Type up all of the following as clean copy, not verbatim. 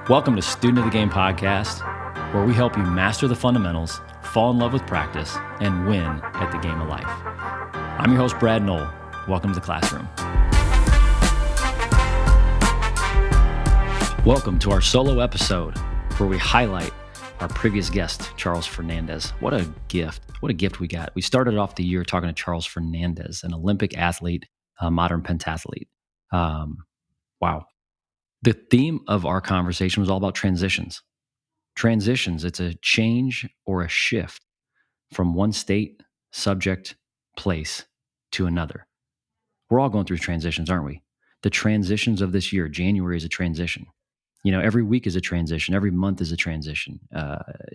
Welcome to Student of the Game podcast, where we help you master the fundamentals, fall in love with practice, and win at the game of life. I'm your host, Brad Noll. Welcome to the classroom. Welcome to our solo episode, where we highlight our previous guest, Charles Fernandez. What a gift. What a gift we got. We started off the year talking to Charles Fernandez, an Olympic athlete, a modern pentathlete. Wow. The theme of our conversation was all about transitions. Transitions, it's a change or a shift from one state, subject, place to another. We're all going through transitions, aren't we? The transitions of this year, January is a transition. You know, every week is a transition. Every month is a transition.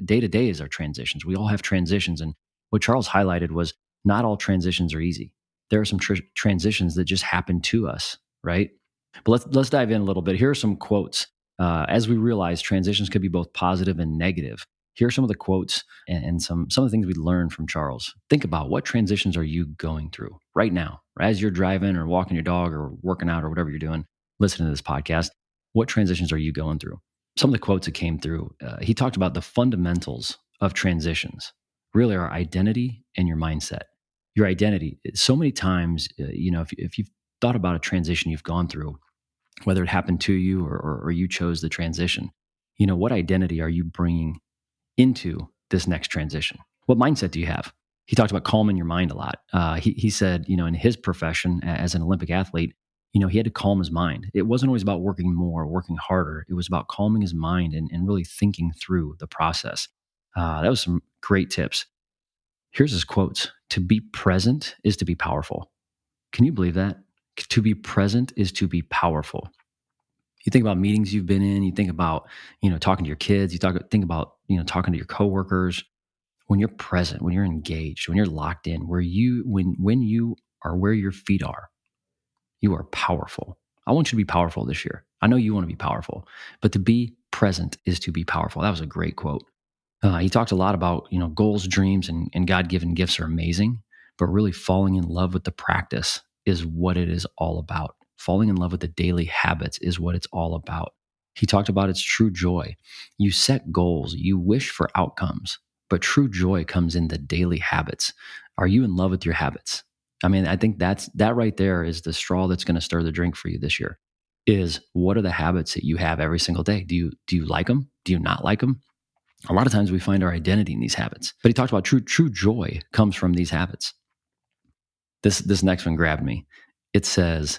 Day to day is our transitions. We all have transitions. And what Charles highlighted was not all transitions are easy. There are some transitions that just happen to us, right? But let's dive in a little bit. Here are some quotes. As we realize transitions could be both positive and negative. Here are some of the quotes and some of the things we learned from Charles. Think about what transitions are you going through right now, as you're driving or walking your dog or working out or whatever you're doing, listening to this podcast. What transitions are you going through? Some of the quotes that came through, he talked about the fundamentals of transitions, really our identity and your mindset. Your identity, so many times, if you've thought about a transition you've gone through, whether it happened to you or you chose the transition, what identity are you bringing into this next transition? What mindset do you have? He talked about calming your mind a lot. He said, in his profession as an Olympic athlete, he had to calm his mind. It wasn't always about working more, working harder. It was about calming his mind and really thinking through the process. That was some great tips. Here's his quotes. To be present is to be powerful. Can you believe that? To be present is to be powerful. You think about meetings you've been in, you think about, talking to your kids, think about, talking to your coworkers. When you're present, when you're engaged, when you're locked in, when you are where your feet are, you are powerful. I want you to be powerful this year. I know you want to be powerful, but to be present is to be powerful. That was a great quote. He talked a lot about, goals, dreams, and God-given gifts are amazing, but really falling in love with the practice is what it is all about. Falling in love with the daily habits is what it's all about. He talked about its true joy. You set goals, you wish for outcomes, but true joy comes in the daily habits. Are you in love with your habits? I mean, I think that right there is the straw that's going to stir the drink for you this year. Is what are the habits that you have every single day? Do you like them? Do you not like them? A lot of times we find our identity in these habits. But he talked about true joy comes from these habits. This next one grabbed me. It says,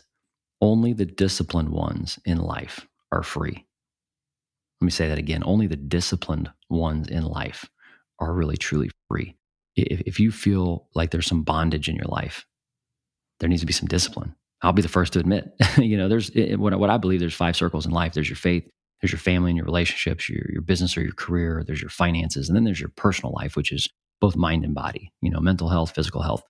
only the disciplined ones in life are free. Let me say that again. Only the disciplined ones in life are really, truly free. If you feel like there's some bondage in your life, there needs to be some discipline. I'll be the first to admit, there's what I believe, there's 5 circles in life. There's your faith, there's your family and your relationships, your business or your career, there's your finances, and then there's your personal life, which is both mind and body, mental health, physical health.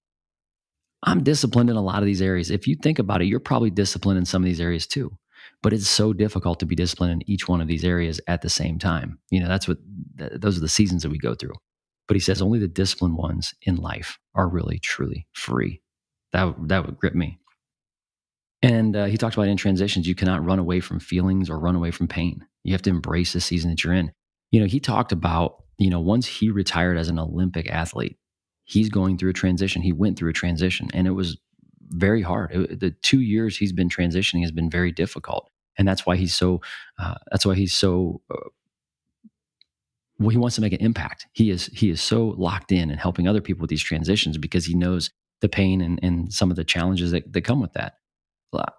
I'm disciplined in a lot of these areas. If you think about it, you're probably disciplined in some of these areas too. But it's so difficult to be disciplined in each one of these areas at the same time. Those are the seasons that we go through. But he says only the disciplined ones in life are really, truly free. That would grip me. And he talked about in transitions, you cannot run away from feelings or run away from pain. You have to embrace the season that you're in. He talked about, once he retired as an Olympic athlete, he's going through a transition. He went through a transition, and it was very hard. The 2 years he's been transitioning has been very difficult, and that's why he's so. He wants to make an impact. He is so locked in and helping other people with these transitions because he knows the pain and some of the challenges that come with that.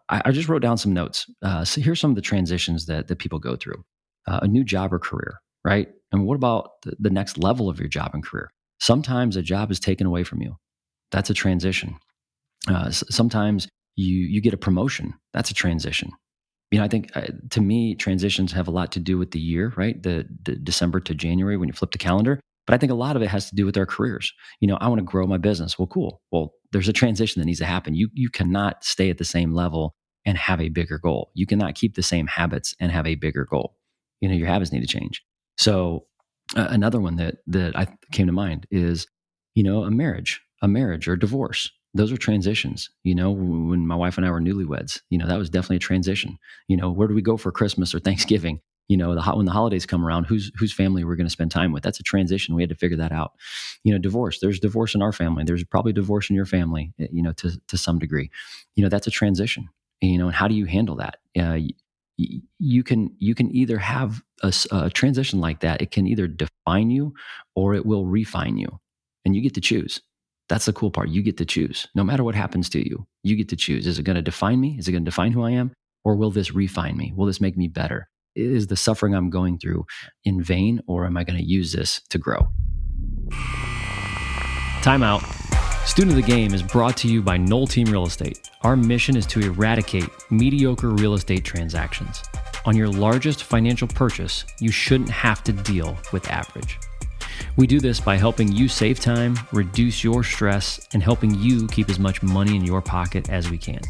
I just wrote down some notes. So here's some of the transitions that people go through. A new job or career, right? And what about the next level of your job and career? Sometimes a job is taken away from you. That's a transition. Sometimes you get a promotion. That's a transition. I think to me, transitions have a lot to do with the year, right? The December to January when you flip the calendar. But I think a lot of it has to do with our careers. I want to grow my business. Well, cool. Well, there's a transition that needs to happen. You cannot stay at the same level and have a bigger goal. You cannot keep the same habits and have a bigger goal. Your habits need to change. So another one that I came to mind is, a marriage or divorce. Those are transitions. When my wife and I were newlyweds, that was definitely a transition. Where do we go for Christmas or Thanksgiving? when the holidays come around, whose family we're going to spend time with. That's a transition. We had to figure that out. Divorce. There's divorce in our family. There's probably divorce in your family. To some degree. That's a transition. And how do you handle that? You can either have a transition like that. It can either define you or it will refine you, and you get to choose. That's the cool part. You get to choose. No matter what happens to you, you get to choose. Is it going to define me? Is it going to define who I am? Or will this refine me? Will this make me better? Is the suffering I'm going through in vain, or am I going to use this to grow? Time out. Student of the Game is brought to you by Noll Team Real Estate. Our mission is to eradicate mediocre real estate transactions. On your largest financial purchase, you shouldn't have to deal with average. We do this by helping you save time, reduce your stress, and helping you keep as much money in your pocket as we can.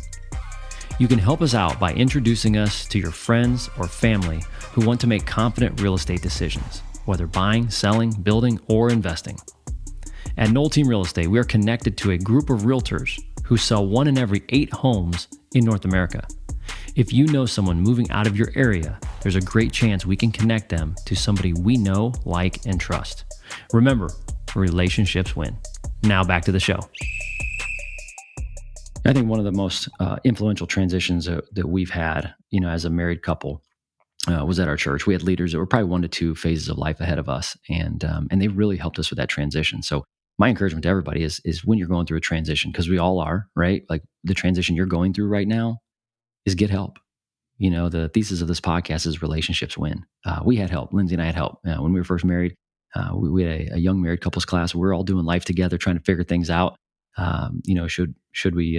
You can help us out by introducing us to your friends or family who want to make confident real estate decisions, whether buying, selling, building, or investing. At Noll Team Real Estate, we are connected to a group of realtors who sell 1 in every 8 homes in North America. If you know someone moving out of your area, there's a great chance we can connect them to somebody we know, like, and trust. Remember, relationships win. Now back to the show. I think one of the most influential transitions that we've had, as a married couple, was at our church. We had leaders that were probably 1 to 2 phases of life ahead of us, and they really helped us with that transition. So my encouragement to everybody is when you're going through a transition, because we all are, right? Like the transition you're going through right now, is get help. The thesis of this podcast is relationships win. We had help. Lindsay and I had help when we were first married. We had a young married couples class. We were all doing life together, trying to figure things out. Should we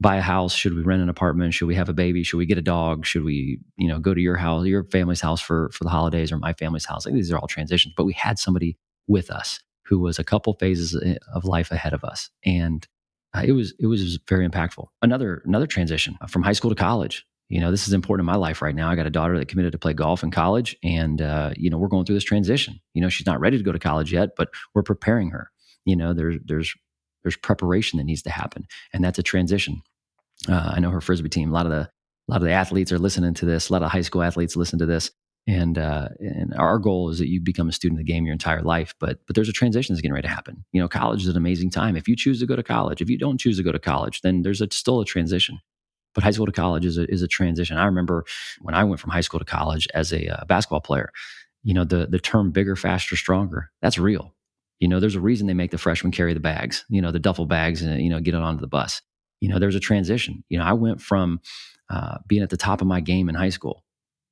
buy a house? Should we rent an apartment? Should we have a baby? Should we get a dog? Should we, go to your house, your family's house for the holidays, or my family's house? Like, these are all transitions, but we had somebody with us who was a couple phases of life ahead of us, and it was very impactful. Another transition from high school to college. This is important in my life right now. I got a daughter that committed to play golf in college, and we're going through this transition. She's not ready to go to college yet, but we're preparing her. There's preparation that needs to happen, and that's a transition. I know her Frisbee team. A lot of the athletes are listening to this. A lot of high school athletes listen to this, and our goal is that you become a student of the game your entire life. But there's a transition that's getting ready to happen. College is an amazing time. If you choose to go to college, if you don't choose to go to college, then there's still a transition. But high school to college is a transition. I remember when I went from high school to college as a basketball player. The term bigger, faster, stronger, that's real. There's a reason they make the freshmen carry the bags, the duffel bags, and, get it onto the bus. There's a transition. I went from being at the top of my game in high school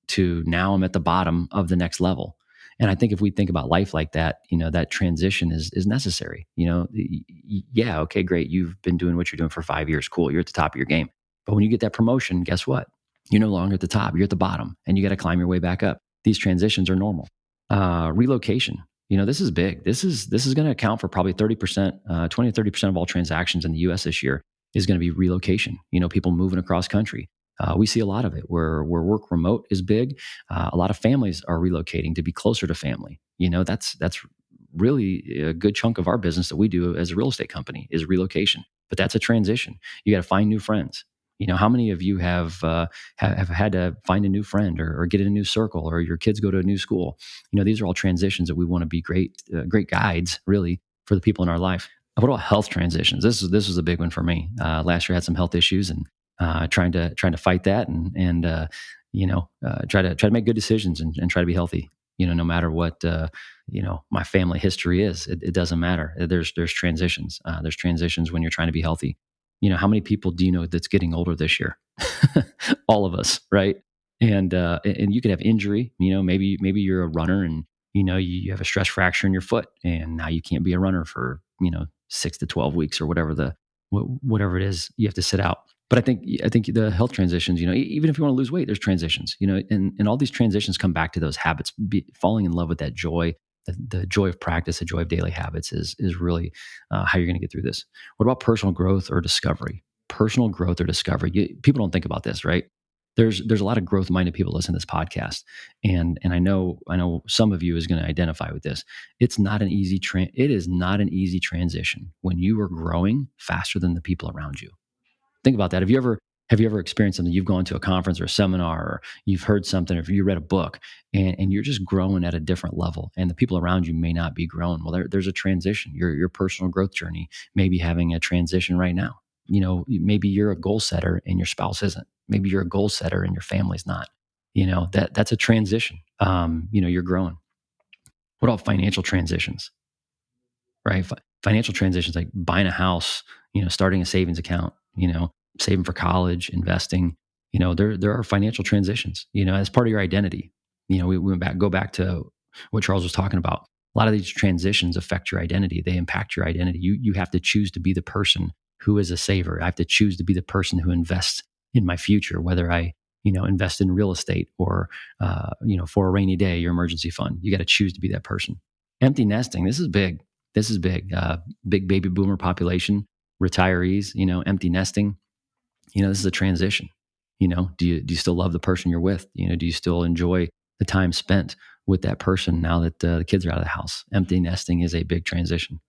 to now I'm at the bottom of the next level. And I think if we think about life like that, that transition is necessary. Yeah, okay, great. You've been doing what you're doing for 5 years. Cool. You're at the top of your game. But when you get that promotion, guess what? You're no longer at the top. You're at the bottom, and you got to climb your way back up. These transitions are normal. Relocation. This is big. This is going to account for probably 30%, 20 to 30% of all transactions in the U.S. this year is going to be relocation. People moving across country. We see a lot of it where work remote is big. A lot of families are relocating to be closer to family. That's really a good chunk of our business that we do as a real estate company is relocation. But that's a transition. You got to find new friends. How many of you have had to find a new friend or get in a new circle, or your kids go to a new school? These are all transitions that we want to be great guides, really, for the people in our life. What about health transitions? This was a big one for me. Last year I had some health issues, and trying to fight that, and try to make good decisions and try to be healthy. No matter what my family history is, it doesn't matter. There's transitions. There's transitions when you're trying to be healthy. How many people do you know that's getting older this year? All of us, right? And you could have injury. Maybe you're a runner, and you have a stress fracture in your foot, and now you can't be a runner for 6 to 12 weeks or whatever it is you have to sit out. But I think the health transitions, even if you want to lose weight, there's transitions, and all these transitions come back to those habits. Falling in love with that joy, the joy of practice, the joy of daily habits is really how you're going to get through this. What about personal growth or discovery? Personal growth or discovery. People don't think about this, right? There's a lot of growth-minded people listening to this podcast, and I know some of you is going to identify with this. It's not an easy It is not an easy transition when you are growing faster than the people around you. Think about that. Have Have you ever experienced something? You've gone to a conference or a seminar, or you've heard something, or you read a book, and you're just growing at a different level, and the people around you may not be growing. Well, there's a transition. Your personal growth journey may be having a transition right now. Maybe you're a goal setter and your spouse isn't. Maybe you're a goal setter and your family's not. That's a transition. You're growing. What about financial transitions? Right? Financial transitions like buying a house, starting a savings account, saving for college, investing. There are financial transitions. As part of your identity. We go back to what Charles was talking about. A lot of these transitions affect your identity. They impact your identity. You have to choose to be the person who is a saver. I have to choose to be the person who invests in my future, whether I invest in real estate or for a rainy day, your emergency fund. You got to choose to be that person. Empty nesting. This is big. Big baby boomer population, retirees, empty nesting. This is a transition. Do you still love the person you're with? Do you still enjoy the time spent with that person now that the kids are out of the house? Empty nesting is a big transition.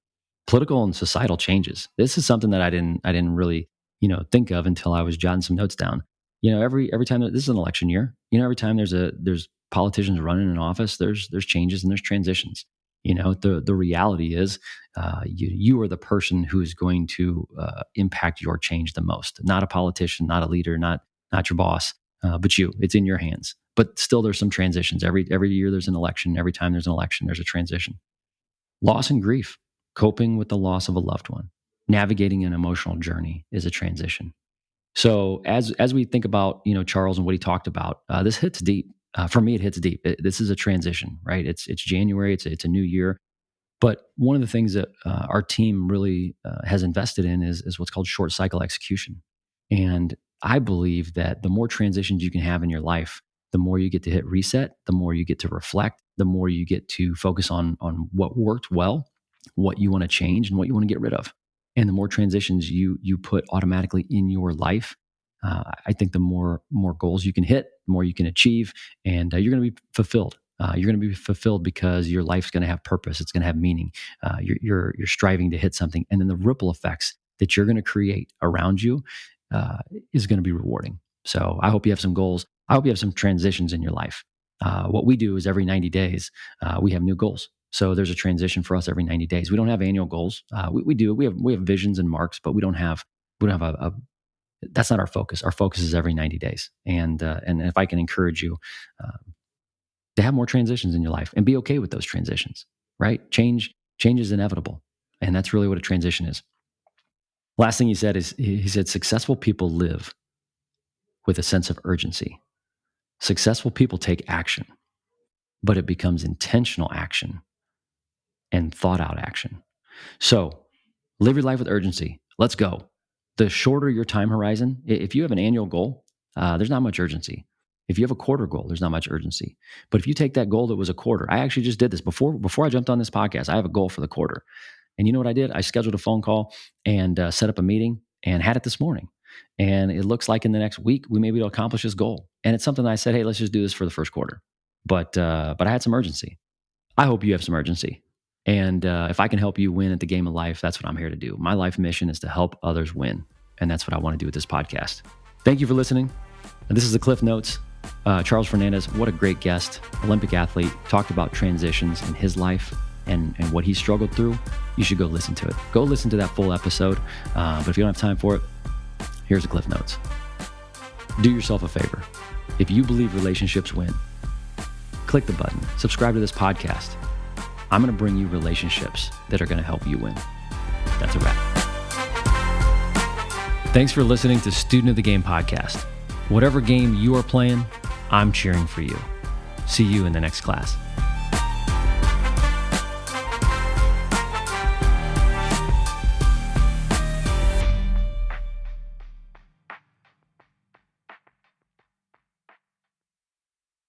Political and societal changes. This is something that I didn't really, think of until I was jotting some notes down. Every time this is an election year, every time there's politicians running in office, there's changes and there's transitions. The reality is you are the person who is going to impact your change the most. Not a politician, not a leader, not your boss, but you. It's in your hands. But still, there's some transitions. Every year there's an election. Every time there's an election, there's a transition. Loss and grief, coping with the loss of a loved one, navigating an emotional journey is a transition. So as we think about Charles and what he talked about, this hits deep. For me, it hits deep. This is a transition, right? It's January. It's a new year. But one of the things that our team really has invested in is what's called short cycle execution. And I believe that the more transitions you can have in your life, the more you get to hit reset, the more you get to reflect, the more you get to focus on what worked well, what you want to change, and what you want to get rid of. And the more transitions you put automatically in your life, I think the more goals you can hit, the more you can achieve, and you're going to be fulfilled. You're going to be fulfilled because your life's going to have purpose. It's going to have meaning. You're striving to hit something, and then the ripple effects that you're going to create around you is going to be rewarding. So I hope you have some goals. I hope you have some transitions in your life. What we do is every 90 days we have new goals. So there's a transition for us every 90 days. We don't have annual goals. We do. We have visions and marks, but we don't have a that's not our focus. Our focus is every 90 days. And if I can encourage you to have more transitions in your life and be okay with those transitions, right? Change is inevitable. And that's really what a transition is. Last thing he said is, he said, successful people live with a sense of urgency. Successful people take action, but it becomes intentional action and thought out action. So live your life with urgency. Let's go. The shorter your time horizon, if you have an annual goal, there's not much urgency. If you have a quarter goal, there's not much urgency. But if you take that goal that was a quarter, I actually just did this before I jumped on this podcast. I have a goal for the quarter. And you know what I did? I scheduled a phone call and set up a meeting and had it this morning. And it looks like in the next week, we may be able to accomplish this goal. And it's something that I said, hey, let's just do this for the first quarter. But I had some urgency. I hope you have some urgency. And if I can help you win at the game of life, that's what I'm here to do. My life mission is to help others win. And that's what I want to do with this podcast. Thank you for listening. And this is the Cliff Notes. Charles Fernandez, what a great guest, Olympic athlete, talked about transitions in his life and what he struggled through. You should go listen to it. Go listen to that full episode. But if you don't have time for it, here's the Cliff Notes. Do yourself a favor. If you believe relationships win, click the button, subscribe to this podcast. I'm going to bring you relationships that are going to help you win. That's a wrap. Thanks for listening to Student of the Game podcast. Whatever game you are playing, I'm cheering for you. See you in the next class.